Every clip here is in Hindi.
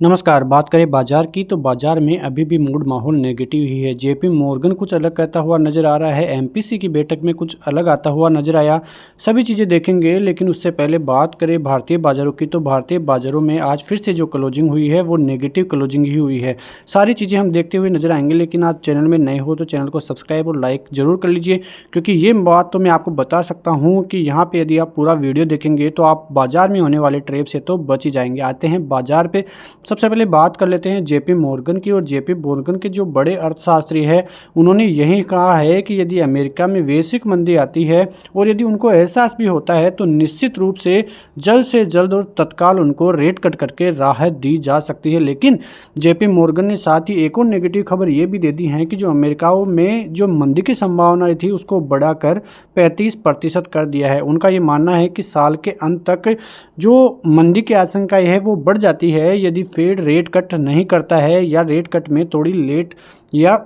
नमस्कार। बात करें बाजार की तो बाजार में अभी भी मूड माहौल नेगेटिव ही है। जेपी मॉर्गन कुछ अलग कहता हुआ नजर आ रहा है, एमपीसी की बैठक में कुछ अलग आता हुआ नजर आया। सभी चीज़ें देखेंगे, लेकिन उससे पहले बात करें भारतीय बाजारों की तो भारतीय बाजारों में आज फिर से जो क्लोजिंग हुई है वो नेगेटिव क्लोजिंग ही हुई है। सारी चीज़ें हम देखते हुए नजर आएंगे, लेकिन आज चैनल में नए हो तो चैनल को सब्सक्राइब और लाइक जरूर कर लीजिए, क्योंकि ये बात तो मैं आपको बता सकता हूँ कि यहाँ पे यदि आप पूरा वीडियो देखेंगे तो आप बाजार में होने वाले ट्रेप से तो बच ही जाएंगे। आते हैं बाजार पे। सबसे पहले बात कर लेते हैं जेपी मॉर्गन की। और जेपी मॉर्गन के जो बड़े अर्थशास्त्री है, उन्होंने यही कहा है कि यदि अमेरिका में वैश्विक मंदी आती है और यदि उनको एहसास भी होता है तो निश्चित रूप से जल्द और तत्काल उनको रेट कट करके राहत दी जा सकती है। लेकिन जेपी मॉर्गन ने साथ ही एक और नेगेटिव खबर ये भी दे दी है कि जो अमेरिका में जो मंदी की संभावना थी उसको बढ़ाकर 35% कर दिया है। उनका ये मानना है कि साल के अंत तक जो मंदी की आशंका है वो बढ़ जाती है यदि फेड रेट कट नहीं करता है या रेट कट में थोड़ी लेट या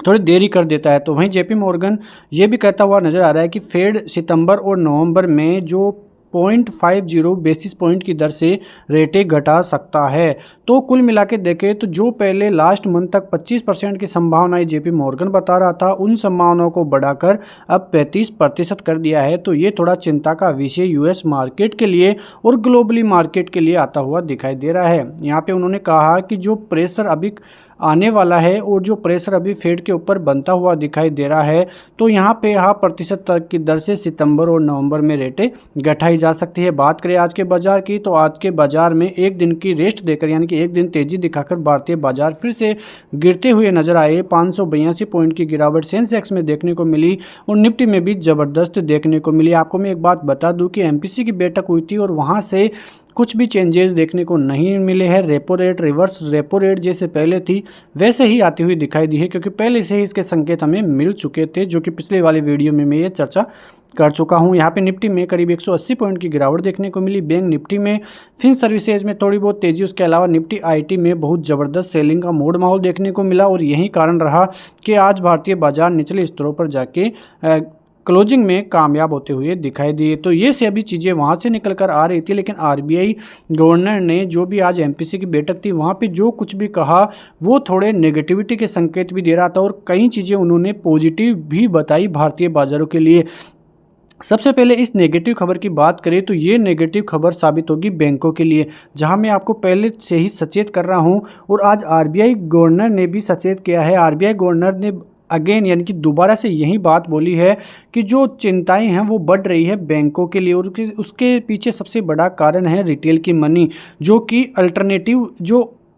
थोड़ी देरी कर देता है। तो वहीं जेपी मॉर्गन ये भी कहता हुआ नजर आ रहा है कि फेड सितंबर और नवंबर में जो 0.50 बेसिस पॉइंट की दर से रेटें घटा सकता है। तो कुल मिला के देखें तो जो पहले लास्ट मंथ तक 25% की संभावनाएं जेपी मॉर्गन बता रहा था, उन संभावनाओं को बढ़ाकर अब 35% कर दिया है। तो ये थोड़ा चिंता का विषय यूएस मार्केट के लिए और ग्लोबली मार्केट के लिए आता हुआ दिखाई दे रहा है। यहाँ पे उन्होंने कहा कि जो प्रेशर अभी आने वाला है और जो प्रेशर अभी फेड के ऊपर बनता हुआ दिखाई दे रहा है, तो यहाँ पे 0.5% तक की दर से सितंबर और नवंबर में रेटें घटाई जा सकती है। बात करें आज के बाजार की तो आज के बाजार में एक दिन की रेस्ट देकर यानी कि एक दिन तेजी दिखाकर भारतीय बाजार फिर से गिरते हुए नजर आए। 582 पॉइंट की गिरावट सेंसेक्स में देखने को मिली और निफ्टी में भी जबरदस्त देखने को मिली। आपको मैं एक बात बता दूं कि एमपीसी की बैठक हुई थी और वहां से कुछ भी चेंजेस देखने को नहीं मिले हैं। Repo rate reverse repo rate जैसे पहले थी वैसे ही आती हुई दिखाई दी है, क्योंकि पहले से ही इसके संकेत हमें मिल चुके थे, जो कि पिछले वाले वीडियो में मैं ये चर्चा कर चुका हूं। यहाँ पे निफ्टी में करीब 180 पॉइंट की गिरावट देखने को मिली। बैंक निफ्टी में, फिन सर्विसेज में थोड़ी बहुत तेजी, उसके अलावा निफ्टी आईटी में बहुत ज़बरदस्त सेलिंग का मूड माहौल देखने को मिला और यही कारण रहा कि आज भारतीय बाजार निचले स्तरों पर जाके क्लोजिंग में कामयाब होते हुए दिखाई दिए। तो ये सभी चीज़ें वहाँ से निकल कर आ रही थी, लेकिन आरबीआई गवर्नर ने जो भी आज एमपीसी की बैठक थी वहाँ पे जो कुछ भी कहा वो थोड़े नेगेटिविटी के संकेत भी दे रहा था और कई चीज़ें उन्होंने पॉजिटिव भी बताई भारतीय बाजारों के लिए। सबसे पहले इस नेगेटिव खबर की बात करें तो ये नेगेटिव खबर साबित होगी बैंकों के लिए, जहां मैं आपको पहले से ही सचेत कर रहा हूं और आज आरबीआई गवर्नर ने भी सचेत किया है। आरबीआई गवर्नर ने अगेन यानी कि दोबारा से यही बात बोली है कि जो चिंताएं हैं वो बढ़ रही है बैंकों के लिए और उसके पीछे सबसे बड़ा कारण है रिटेल की मनी, जो कि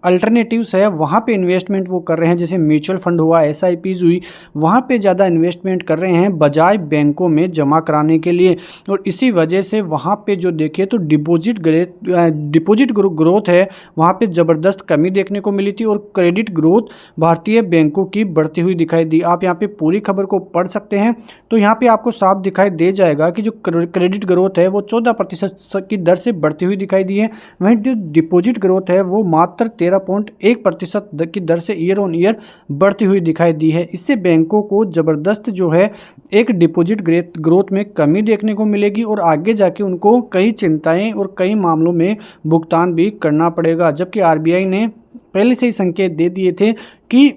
अल्टरनेटिव्स है वहाँ पे इन्वेस्टमेंट वो कर रहे हैं। जैसे म्यूचुअल फंड हुआ, एसआईपीज हुई, वहाँ पे ज़्यादा इन्वेस्टमेंट कर रहे हैं बजाय बैंकों में जमा कराने के लिए। और इसी वजह से वहाँ पे जो देखिए तो डिपॉजिट ग्रोथ है वहाँ पे ज़बरदस्त कमी देखने को मिली थी और क्रेडिट ग्रोथ भारतीय बैंकों की बढ़ती हुई दिखाई दी। आप यहाँ पे पूरी खबर को पढ़ सकते हैं तो यहाँ पे आपको साफ दिखाई दे जाएगा कि जो क्रेडिट ग्रोथ है वो 14% की दर से बढ़ती हुई दिखाई दी है। वहीं जो डिपॉजिट ग्रोथ है वो मात्र 13.1% की दर से ईयर ऑन ईयर बढ़ती हुई दिखाई दी है। इससे बैंकों को जबरदस्त जो है एक डिपॉजिट ग्रोथ में कमी देखने को मिलेगी और आगे जाके उनको कई चिंताएं और कई मामलों में भुगतान भी करना पड़ेगा। जबकि आरबीआई ने पहले से ही संकेत दे दिए थे कि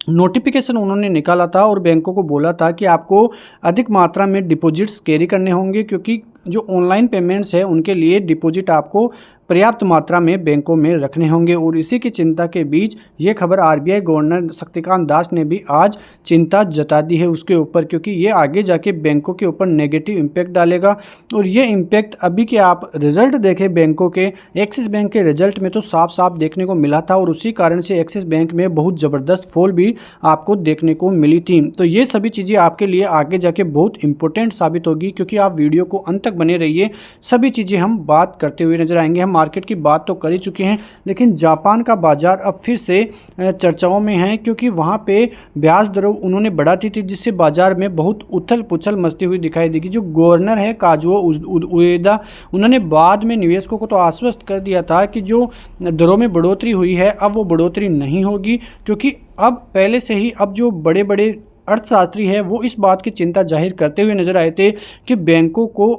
नोटिफिकेशन उन्होंने निकाला था और बैंकों को बोला था कि आपको अधिक मात्रा में डिपॉजिट्स कैरी करने होंगे, क्योंकि जो ऑनलाइन पेमेंट्स है उनके लिए डिपॉजिट आपको पर्याप्त मात्रा में बैंकों में रखने होंगे। और इसी की चिंता के बीच ये खबर आरबीआई गवर्नर शक्तिकांत दास ने भी आज चिंता जता दी है उसके ऊपर, क्योंकि ये आगे जाके बैंकों के ऊपर नेगेटिव इम्पैक्ट डालेगा। और ये इम्पैक्ट अभी के आप रिजल्ट देखें बैंकों के, एक्सिस बैंक के रिजल्ट में तो साफ साफ देखने को मिला था और उसी कारण से एक्सिस बैंक में बहुत ज़बरदस्त फॉल भी आपको देखने को मिली थी। तो ये सभी चीज़ें आपके लिए आगे जाके बहुत इंपॉर्टेंट साबित होगी, क्योंकि आप वीडियो को अंत तक बने रहिए। सभी चीज़ें हम बात करते हुए नजर आएंगे। हम मार्केट की बात तो कर ही चुके हैं, लेकिन जापान का बाजार अब फिर से चर्चाओं में है, क्योंकि वहां पे ब्याज दरों उन्होंने बढ़ा दी थी, जिससे बाजार में बहुत उथल पुथल मचती हुई दिखाई देगी। जो गवर्नर है काजुओ उएदा, उन्होंने बाद में निवेशकों को तो आश्वस्त कर दिया था कि जो दरों में बढ़ोतरी हुई है अब वो बढ़ोतरी नहीं होगी, क्योंकि अब पहले से ही अब जो बड़े बड़े अर्थशास्त्री है वो इस बात की चिंता जाहिर करते हुए नजर आए थे कि बैंकों को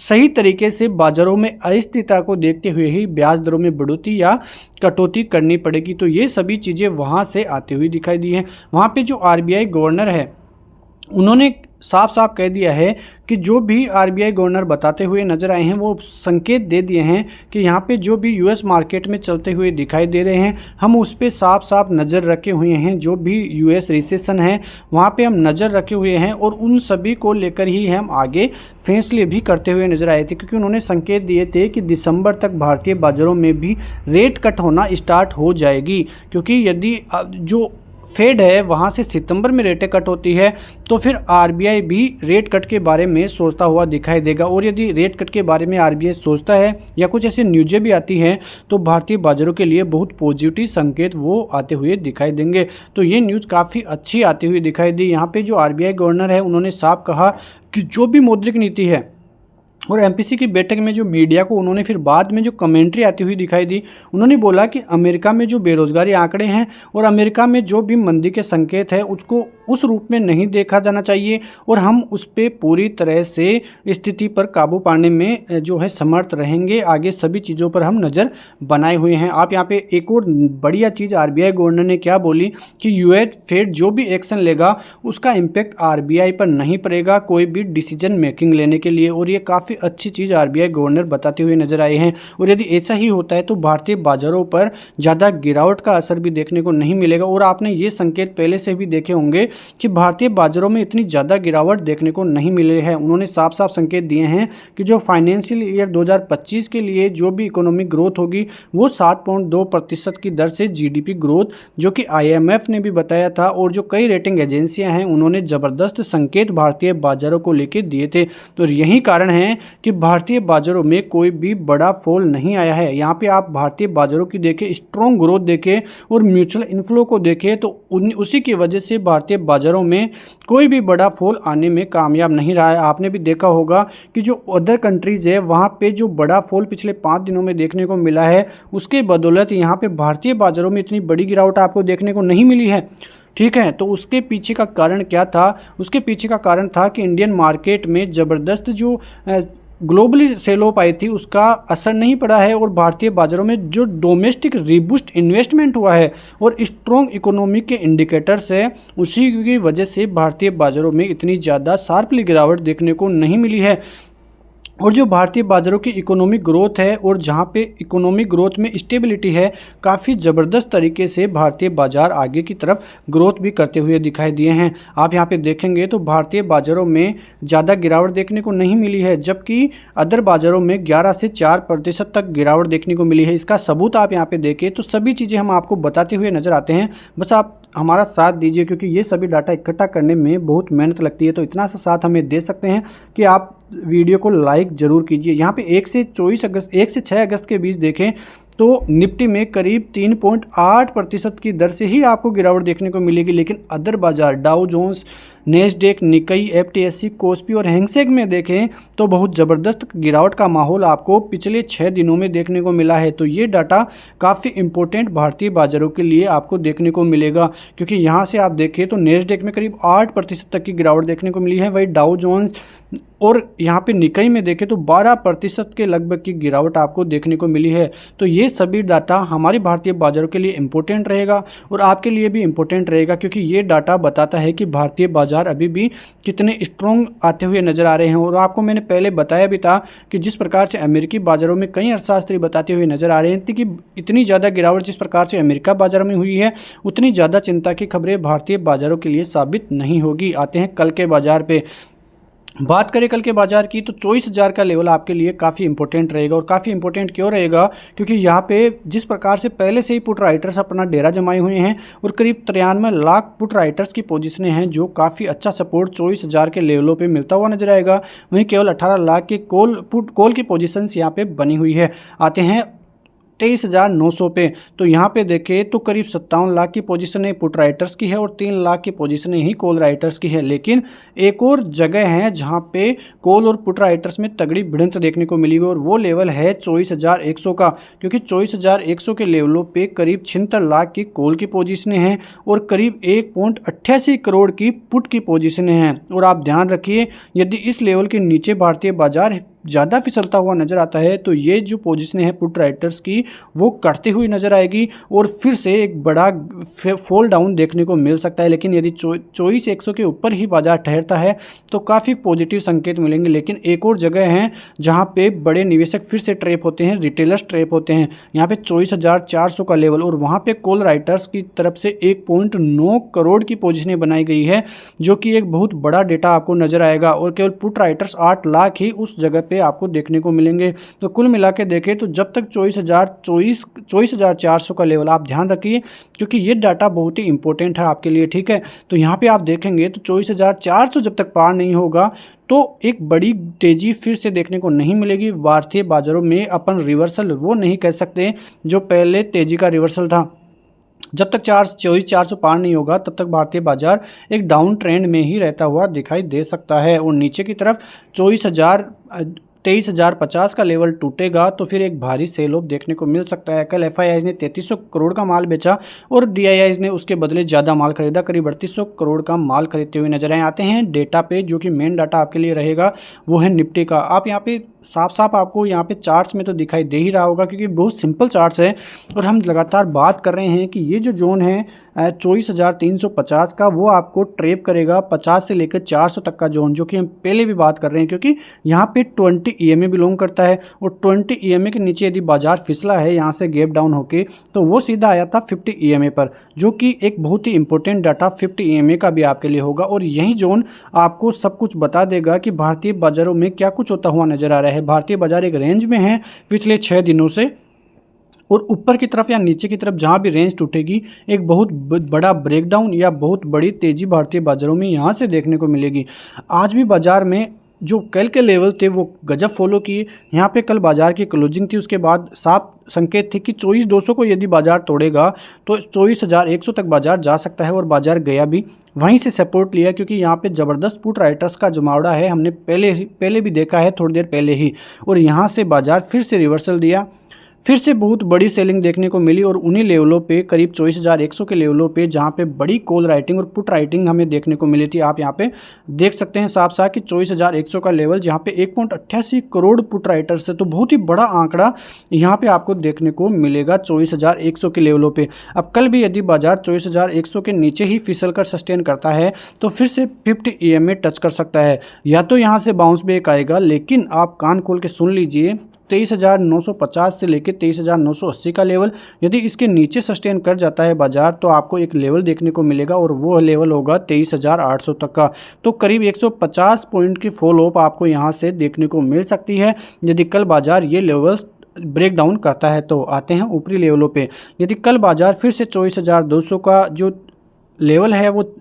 सही तरीके से बाज़ारों में अस्थिरता को देखते हुए ही ब्याज दरों में बढ़ोतरी या कटौती करनी पड़ेगी। तो ये सभी चीज़ें वहाँ से आती हुई दिखाई दी हैं। वहाँ पे जो आरबीआई गवर्नर है उन्होंने साफ साफ कह दिया है कि जो भी आरबीआई गवर्नर बताते हुए नज़र आए हैं वो संकेत दे दिए हैं कि यहाँ पे जो भी यूएस मार्केट में चलते हुए दिखाई दे रहे हैं हम उस पर साफ साफ नज़र रखे हुए हैं। जो भी यूएस रिसेशन है वहाँ पे हम नज़र रखे हुए हैं और उन सभी को लेकर ही हम आगे फैसले भी करते हुए नज़र आए थे, क्योंकि उन्होंने संकेत दिए थे कि दिसंबर तक भारतीय बाज़ारों में भी रेट कट होना स्टार्ट हो जाएगी। क्योंकि यदि जो फेड है वहाँ से सितंबर में रेटें कट होती है तो फिर आरबीआई भी रेट कट के बारे में सोचता हुआ दिखाई देगा। और यदि रेट कट के बारे में आरबीआई सोचता है या कुछ ऐसी न्यूज़ें भी आती हैं तो भारतीय बाज़ारों के लिए बहुत पॉजिटिव संकेत वो आते हुए दिखाई देंगे। तो ये न्यूज़ काफ़ी अच्छी आती हुई दिखाई दी। यहाँ पे जो आरबीआई गवर्नर है उन्होंने साफ कहा कि जो भी मौद्रिक नीति है, और एमपीसी की बैठक में जो मीडिया को उन्होंने फिर बाद में जो कमेंट्री आती हुई दिखाई दी, उन्होंने बोला कि अमेरिका में जो बेरोजगारी आंकड़े हैं और अमेरिका में जो भी मंदी के संकेत है उसको उस रूप में नहीं देखा जाना चाहिए और हम उस पर पूरी तरह से स्थिति पर काबू पाने में जो है समर्थ रहेंगे। आगे सभी चीज़ों पर हम नज़र बनाए हुए हैं। आप यहाँ पे एक और बढ़िया चीज़ आरबीआई गवर्नर ने क्या बोली कि यूएस फेड जो भी एक्शन लेगा उसका इम्पैक्ट आरबीआई पर नहीं पड़ेगा कोई भी डिसीजन मेकिंग लेने के लिए। और ये काफ़ी अच्छी चीज़ आरबीआई गवर्नर बताते हुए नजर आए हैं। और यदि ऐसा ही होता है तो भारतीय बाजारों पर ज़्यादा गिरावट का असर भी देखने को नहीं मिलेगा। और आपने ये संकेत पहले से भी देखे होंगे कि भारतीय बाजारों में इतनी ज़्यादा गिरावट देखने को नहीं मिले हैं। उन्होंने साफ साफ संकेत दिए हैं कि जो फाइनेंशियल ईयर 2025 के लिए जो भी इकोनॉमिक ग्रोथ होगी वो 7.2% की दर से जीडीपी ग्रोथ, जो कि आईएमएफ ने भी बताया था और जो कई रेटिंग एजेंसियां हैं उन्होंने ज़बरदस्त संकेत भारतीय बाजारों को लेकर दिए थे। तो यही कारण है कि भारतीय बाजारों में कोई भी बड़ा फॉल नहीं आया है। यहाँ पे आप भारतीय बाजारों की देखें, स्ट्रॉन्ग ग्रोथ देखें और म्यूचुअल इन्फ्लो को देखें तो उसी की वजह से भारतीय बाजारों में कोई भी बड़ा फॉल आने में कामयाब नहीं रहा है। आपने भी देखा होगा कि जो अदर कंट्रीज़ है वहाँ पे जो बड़ा फॉल पिछले 5 दिनों में देखने को मिला है उसके बदौलत यहाँ पे भारतीय बाजारों में इतनी बड़ी गिरावट आपको देखने को नहीं मिली है। ठीक है, तो उसके पीछे का कारण क्या था? उसके पीछे का कारण था कि इंडियन मार्केट में ज़बरदस्त जो ग्लोबली सेल ऑफ आई थी उसका असर नहीं पड़ा है और भारतीय बाजारों में जो डोमेस्टिक रिबूस्ट इन्वेस्टमेंट हुआ है और स्ट्रॉन्ग इकोनॉमी के इंडिकेटर्स है उसी की वजह से भारतीय बाजारों में इतनी ज़्यादा शार्पली गिरावट देखने को नहीं मिली है। और जो भारतीय बाज़ारों की इकोनॉमिक ग्रोथ है और जहाँ पे इकोनॉमिक ग्रोथ में स्टेबिलिटी है, काफ़ी ज़बरदस्त तरीके से भारतीय बाज़ार आगे की तरफ ग्रोथ भी करते हुए दिखाई दिए हैं। आप यहाँ पे देखेंगे तो भारतीय बाज़ारों में ज़्यादा गिरावट देखने को नहीं मिली है, जबकि अदर बाज़ारों में 11 से 4% तक गिरावट देखने को मिली है। इसका सबूत आप यहाँ पर देखें तो सभी चीज़ें हम आपको बताते हुए नज़र आते हैं। बस आप हमारा साथ दीजिए क्योंकि ये सभी डाटा इकट्ठा करने में बहुत मेहनत लगती है। तो इतना सा साथ हमें दे सकते हैं कि आप वीडियो को लाइक ज़रूर कीजिए। यहाँ पे 1 से 6 अगस्त के बीच देखें तो निफ्टी में करीब 3.8% की दर से ही आपको गिरावट देखने को मिलेगी, लेकिन अदर बाजार डाउ जोन्स, नेस्डेक, निकाई, एफटीएससी, कोस्पी और हैंगसेक में देखें तो बहुत ज़बरदस्त गिरावट का माहौल आपको पिछले 6 दिनों में देखने को मिला है। तो ये डाटा काफ़ी इंपॉर्टेंट भारतीय बाज़ारों के लिए आपको देखने को मिलेगा, क्योंकि यहाँ से आप देखें तो नेस्डेक में करीब 8% तक की गिरावट देखने को मिली है। वही डाउ जोन्स और यहाँ पे निकाई में देखें तो 12% के लगभग की गिरावट आपको देखने को मिली है। तो ये सभी डाटा हमारे भारतीय बाज़ारों के लिए इम्पोर्टेंट रहेगा और आपके लिए भी इम्पोर्टेंट रहेगा, क्योंकि ये डाटा बताता है कि भारतीय बाज़ार अभी भी कितने स्ट्रॉन्ग आते हुए नज़र आ रहे हैं। और आपको मैंने पहले बताया भी था कि जिस प्रकार से अमेरिकी बाज़ारों में कई अर्थशास्त्री बताते हुए नज़र आ रहे हैं कि इतनी ज़्यादा गिरावट जिस प्रकार से अमेरिका बाज़ारों में हुई है उतनी ज़्यादा चिंता की खबरें भारतीय बाज़ारों के लिए साबित नहीं होगी। आते हैं कल के बाज़ार पे। बात करें कल के बाजार की तो 24,000 का लेवल आपके लिए काफ़ी इंपॉर्टेंट रहेगा। और काफ़ी इंपॉर्टेंट क्यों रहेगा? क्योंकि यहाँ पे जिस प्रकार से पहले से ही पुट राइटर्स अपना डेरा जमाए हुए हैं और करीब 93 लाख पुट राइटर्स की पोजीशनें हैं, जो काफ़ी अच्छा सपोर्ट 24,000 के लेवलों पे मिलता हुआ नजर आएगा। वहीं केवल 18 लाख के कॉल की पोजीशंस यहाँ पे बनी हुई है। आते हैं 23,900 पे, तो यहाँ पे देखें तो करीब 57 लाख की पोजीशनें पुट राइटर्स की है और 3 लाख की पोजीशनें ही कॉल राइटर्स की है। लेकिन एक और जगह है जहाँ पे कॉल और पुट राइटर्स में तगड़ी भिड़ंत देखने को मिली और वो लेवल है 24,100 का, क्योंकि 24,100 के लेवलों पे करीब 76 लाख की कॉल की पोजीशनें हैं और करीब 1.88 करोड़ की पुट की पोजीशनें हैं। और आप ध्यान रखिए, यदि इस लेवल के नीचे भारतीय बाजार ज़्यादा फिसलता हुआ नज़र आता है तो ये जो पोजीशन है पुट राइटर्स की वो कटती हुई नज़र आएगी और फिर से एक बड़ा फॉल डाउन देखने को मिल सकता है। लेकिन यदि 24,100 के ऊपर ही बाजार ठहरता है तो काफ़ी पॉजिटिव संकेत मिलेंगे। लेकिन एक और जगह है जहाँ पे बड़े निवेशक फिर से ट्रैप होते हैं, रिटेलर्स ट्रैप होते हैं, यहाँ पे 24,400 का लेवल और वहाँ पे कॉल राइटर्स की तरफ से 1.9 करोड़ की पोजीशनें बनाई गई है, जो कि एक बहुत बड़ा डेटा आपको नजर आएगा। और केवल पुट राइटर्स 8 लाख ही उस जगह पे आपको देखने को मिलेंगे। तो कुल मिला के देखें तो जब तक 24,400 का लेवल आप ध्यान रखिए, क्योंकि ये डाटा बहुत ही इंपॉर्टेंट है आपके लिए, ठीक है। तो यहाँ पे आप देखेंगे तो 24,400 जब तक पार नहीं होगा तो एक बड़ी तेजी फिर से देखने को नहीं मिलेगी। भारतीय बाजारों में अपन रिवर्सल वो नहीं कह सकते जो पहले तेजी का रिवर्सल था। जब तक 24,400 पार नहीं होगा तब तक भारतीय बाजार एक डाउन ट्रेंड में ही रहता हुआ दिखाई दे सकता है। और नीचे की तरफ 23,050 का लेवल टूटेगा तो फिर एक भारी सेल ऑफ देखने को मिल सकता है। कल एफआईआईज ने 3300 करोड़ का माल बेचा और डीआईआईज ने उसके बदले ज़्यादा माल खरीदा, करीब 3800 करोड़ का माल खरीदते हुए नजर आए। आते हैं डेटा पे, जो कि मेन डाटा आपके लिए रहेगा वो है निफ्टी का। आप यहाँ पे साफ साफ आपको यहाँ पे चार्ट्स में तो दिखाई दे ही रहा होगा, क्योंकि बहुत सिंपल चार्ट्स है और हम लगातार बात कर रहे हैं कि ये जो जोन है 24,350 का वो आपको ट्रेप करेगा 50 से लेकर 400 तक का जोन, जो कि हम पहले भी बात कर रहे हैं। क्योंकि यहाँ पे 20 EMA बिलोंग करता है और 20 EMA के नीचे यदि बाजार फिसला है यहाँ से गैप डाउन होके तो वो सीधा आया था 50 EMA पर, जो कि एक बहुत ही इंपॉर्टेंट डाटा 50 EMA का भी आपके लिए होगा। और यही जोन आपको सब कुछ बता देगा कि भारतीय बाजारों में क्या कुछ होता हुआ नजर आ रहा है। भारतीय बाजार एक रेंज में है पिछले 6 दिनों से, और ऊपर की तरफ या नीचे की तरफ जहाँ भी रेंज टूटेगी एक बहुत बड़ा ब्रेकडाउन या बहुत बड़ी तेजी भारतीय बाजारों में यहाँ से देखने को मिलेगी। आज भी बाजार में जो कल के लेवल थे वो गजब फॉलो किए। यहाँ पे कल बाजार की क्लोजिंग थी, उसके बाद साफ संकेत थे कि 24,200 को यदि बाजार तोड़ेगा तो 24,100 तक बाजार जा सकता है, और बाजार गया भी। वहीं से सपोर्ट लिया क्योंकि यहाँ पे ज़बरदस्त पुट राइटर्स का जमावड़ा है, हमने पहले भी देखा है थोड़ी देर पहले ही। और यहाँ से बाजार फिर से रिवर्सल दिया, फिर से बहुत बड़ी सेलिंग देखने को मिली और उन्हीं लेवलों पे करीब 24,100 के लेवलों पे जहाँ पे बड़ी कॉल राइटिंग और पुट राइटिंग हमें देखने को मिली थी। आप यहाँ पे देख सकते हैं साफ साफ कि 24,100 का लेवल जहाँ पे 1.88 करोड़ पुट राइटर्स है, तो बहुत ही बड़ा आंकड़ा यहाँ पे आपको देखने को मिलेगा 24,100 के लेवलों पे। अब कल भी यदि बाजार 24,100 के नीचे ही फिसल कर सस्टेन करता है तो फिर से 50 EMA टच कर सकता है, या तो यहाँ से बाउंस बैक आएगा। लेकिन आप कान खोल के सुन लीजिए, 23,950 से लेकर 23,980 का लेवल यदि इसके नीचे सस्टेन कर जाता है बाजार तो आपको एक लेवल देखने को मिलेगा और वो लेवल होगा 23,800 तक का। तो करीब 150 पॉइंट की फॉल ऑफ आपको यहाँ से देखने को मिल सकती है यदि कल बाजार ये लेवल्स ब्रेक डाउन करता है। तो आते हैं ऊपरी लेवलों पे। यदि कल बाजार फिर से 24,200 का जो लेवल है वो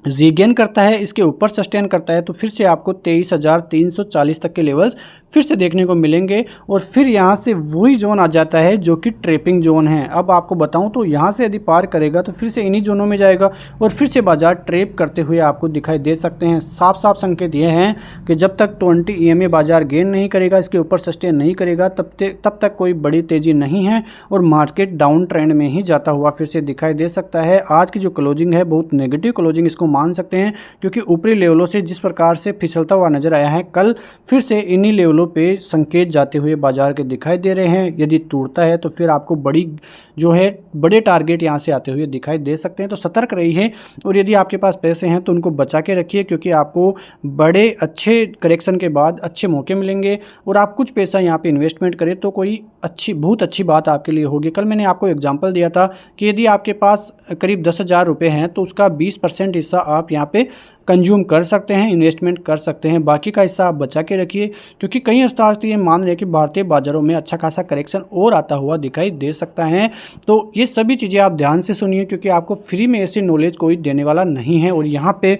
रीगेन करता है, इसके ऊपर सस्टेन करता है, तो फिर से आपको 23,340 तक के लेवल्स फिर से देखने को मिलेंगे। और फिर यहाँ से वही जोन आ जाता है जो कि ट्रेपिंग जोन है। अब आपको बताऊं तो यहाँ से यदि पार करेगा तो फिर से इन्हीं जोनों में जाएगा और फिर से बाजार ट्रेप करते हुए आपको दिखाई दे सकते हैं। साफ साफ संकेत ये हैं कि जब तक 20 EMA बाजार गेन नहीं करेगा, इसके ऊपर सस्टेन नहीं करेगा, तब तक कोई बड़ी तेज़ी नहीं है और मार्केट डाउन ट्रेंड में ही जाता हुआ फिर से दिखाई दे सकता है। आज की जो क्लोजिंग है बहुत नेगेटिव क्लोजिंग इसको मान सकते हैं, क्योंकि ऊपरी लेवलों से जिस प्रकार से फिसलता हुआ नजर आया है, कल फिर से इन्हीं लेवलों पे संकेत जाते हुए बाजार के दिखाई दे रहे हैं। यदि टूटता है तो फिर आपको बड़े टारगेट यहाँ से आते हुए दिखाई दे सकते हैं। तो सतर्क रहिए और यदि आपके पास पैसे हैं तो उनको बचा के रखिए, क्योंकि आपको बड़े अच्छे करेक्शन के बाद अच्छे मौके मिलेंगे और आप कुछ पैसा यहाँ पे इन्वेस्टमेंट करें तो कोई बहुत अच्छी बात आपके लिए होगी। कल मैंने आपको एग्जाम्पल दिया था कि यदि आपके पास करीब 10,000 रुपये हैं तो उसका 20% हिस्सा आप यहाँ पे कंज्यूम कर सकते हैं, इन्वेस्टमेंट कर सकते हैं, बाकी का हिस्सा आप बचा के रखिए। क्योंकि कई उस्ताद ये मान रहे हैं कि भारतीय बाजारों में अच्छा खासा करेक्शन और आता हुआ दिखाई दे सकता है। तो ये सभी चीज़ें आप ध्यान से सुनिए, क्योंकि आपको फ्री में ऐसी नॉलेज कोई देने वाला नहीं है और यहाँ पे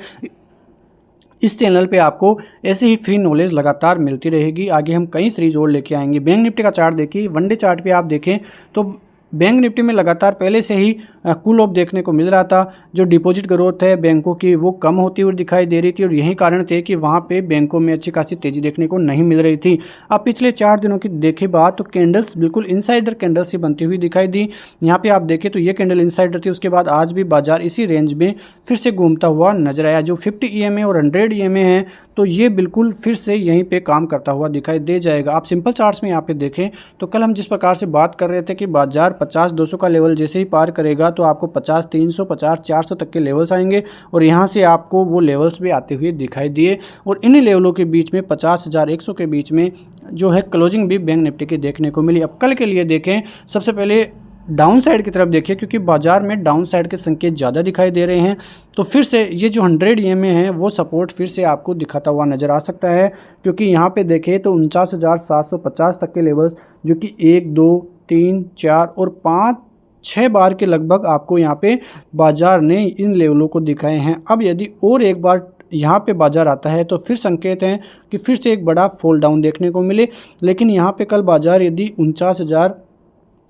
इस चैनल पे आपको ऐसे ही फ्री नॉलेज लगातार मिलती रहेगी। आगे हम कई सीरीज और लेके आएंगे। बैंक निफ्टी का चार्ट देखिए, वनडे चार्ट पे आप देखें तो बैंक निफ्टी में लगातार पहले से ही कूल ऑफ देखने को मिल रहा था। जो डिपॉजिट ग्रोथ है बैंकों की वो कम होती हुई दिखाई दे रही थी और यही कारण थे कि वहाँ पे बैंकों में अच्छी खासी तेजी देखने को नहीं मिल रही थी। अब पिछले 4 दिनों की देखे बात तो कैंडल्स बिल्कुल इनसाइडर कैंडल्स ही बनती हुई दिखाई दी। यहाँ पे आप देखें तो ये कैंडल इनसाइडर थी, उसके बाद आज भी बाजार इसी रेंज में फिर से घूमता हुआ नजर आया। जो 50 EMA और 100 EMA है तो ये बिल्कुल फिर से यहीं पे काम करता हुआ दिखाई दे जाएगा। आप सिंपल चार्ट्स में यहाँ पे देखें तो कल हम जिस प्रकार से बात कर रहे थे कि बाजार 50-200 का लेवल जैसे ही पार करेगा तो आपको 50-300, 50-400 तक के लेवल्स आएंगे और यहाँ से आपको वो लेवल्स भी आते हुए दिखाई दिए और इन लेवलों के बीच में 50,100 के बीच में जो है क्लोजिंग भी बैंक निफ्टी की देखने को मिली। अब कल के लिए देखें, सबसे पहले डाउन साइड की तरफ देखिए क्योंकि बाजार में डाउन साइड के संकेत ज़्यादा दिखाई दे रहे हैं। तो फिर से ये जो 100 EMA है वो सपोर्ट फिर से आपको दिखाता हुआ नज़र आ सकता है, क्योंकि यहाँ पे देखें तो 49,750 तक के लेवल्स जो कि 1, 2, 3, 4 और 5-6 बार के लगभग आपको यहाँ पे बाजार ने इन लेवलों को दिखाए हैं। अब यदि और एक बार यहाँ पे बाजार आता है तो फिर संकेत हैं कि फिर से एक बड़ा फॉल डाउन देखने को मिले, लेकिन यहाँ पे कल बाजार यदि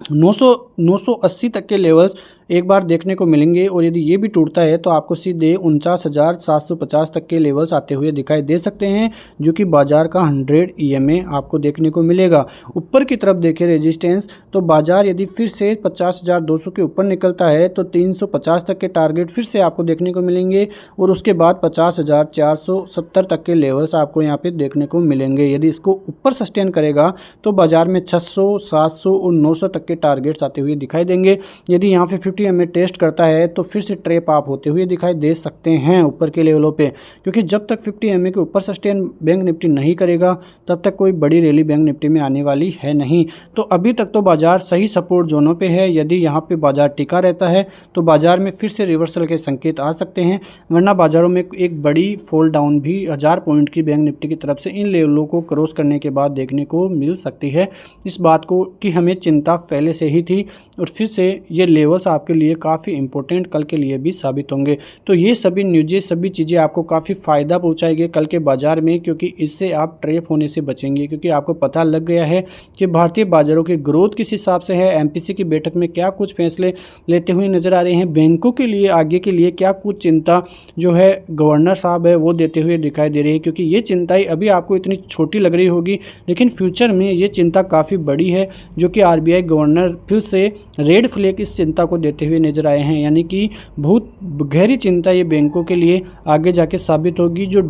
49,980 तक के लेवल्स एक बार देखने को मिलेंगे और यदि ये भी टूटता है तो आपको सीधे 49,750 तक के लेवल्स आते हुए दिखाई दे सकते हैं, जो कि बाजार का 100 EMA आपको देखने को मिलेगा। ऊपर की तरफ देखें रेजिस्टेंस, तो बाजार यदि फिर से 50,200 के ऊपर निकलता है तो 350 तक के टारगेट फिर से आपको देखने को मिलेंगे और उसके बाद 50,470 तक के लेवल्स आपको यहाँ पे देखने को मिलेंगे। यदि इसको ऊपर सस्टेन करेगा तो बाजार में 600, 700 और 900 तक के टारगेट्स आते हुए दिखाई देंगे। यदि यहाँ पे 50 EMA टेस्ट करता है तो फिर से ट्रेप आप होते हुए दिखाई दे सकते हैं ऊपर के लेवलों पे, क्योंकि जब तक 50 EMA के ऊपर सस्टेन बैंक निफ्टी नहीं करेगा तब तक कोई बड़ी रैली बैंक निफ्टी में आने वाली है नहीं। तो अभी तक तो बाजार सही सपोर्ट जोनों पे है। यदि यहाँ पे बाजार टिका रहता है तो बाजार में फिर से रिवर्सल के संकेत आ सकते हैं, वरना बाजारों में एक बड़ी फॉल डाउन भी 1000 पॉइंट की बैंक निफ्टी की तरफ से इन लेवलों को क्रॉस करने के बाद देखने को मिल सकती है। इस बात को कि हमें चिंता पहले से ही थी और फिर से ये लेवल्स आपके लिए काफ़ी इंपॉर्टेंट कल के लिए भी साबित होंगे। तो ये सभी न्यूज़ें, सभी चीज़ें आपको काफ़ी फ़ायदा पहुंचाएंगे कल के बाज़ार में, क्योंकि इससे आप ट्रैप होने से बचेंगे। क्योंकि आपको पता लग गया है कि भारतीय बाज़ारों की ग्रोथ किस हिसाब से है, MPC की बैठक में क्या कुछ फैसले लेते हुए नज़र आ रहे हैं, बैंकों के लिए आगे के लिए क्या कुछ चिंता जो है गवर्नर साहब है वो देते हुए दिखाई दे रही है। क्योंकि ये चिंताएँ अभी आपको इतनी छोटी लग रही होगी, लेकिन फ्यूचर में ये चिंता काफ़ी बड़ी है, जो कि RBI गवर्नर फिर से रेड फ्लैग इस चिंता को देते हुए नजर आए हैं। यानी कि बहुत गहरी चिंता ये बैंकों के लिए आगे जाके साबित होगी। जो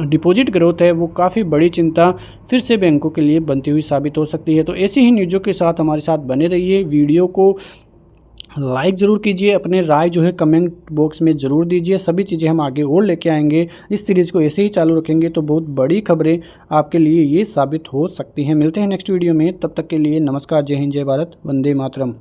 डिपॉजिट ग्रोथ है वो काफ़ी बड़ी चिंता फिर से बैंकों के लिए बनती हुई साबित हो सकती है। तो ऐसी ही न्यूज़ों के साथ हमारे साथ बने रहिए। वीडियो को लाइक ज़रूर कीजिए, अपने राय जो है कमेंट बॉक्स में ज़रूर दीजिए। सभी चीज़ें हम आगे और लेके आएंगे। इस सीरीज़ को ऐसे ही चालू रखेंगे तो बहुत बड़ी खबरें आपके लिए ये साबित हो सकती हैं। मिलते हैं नेक्स्ट वीडियो में, तब तक के लिए नमस्कार, जय हिंद, जय भारत, वंदे मातरम।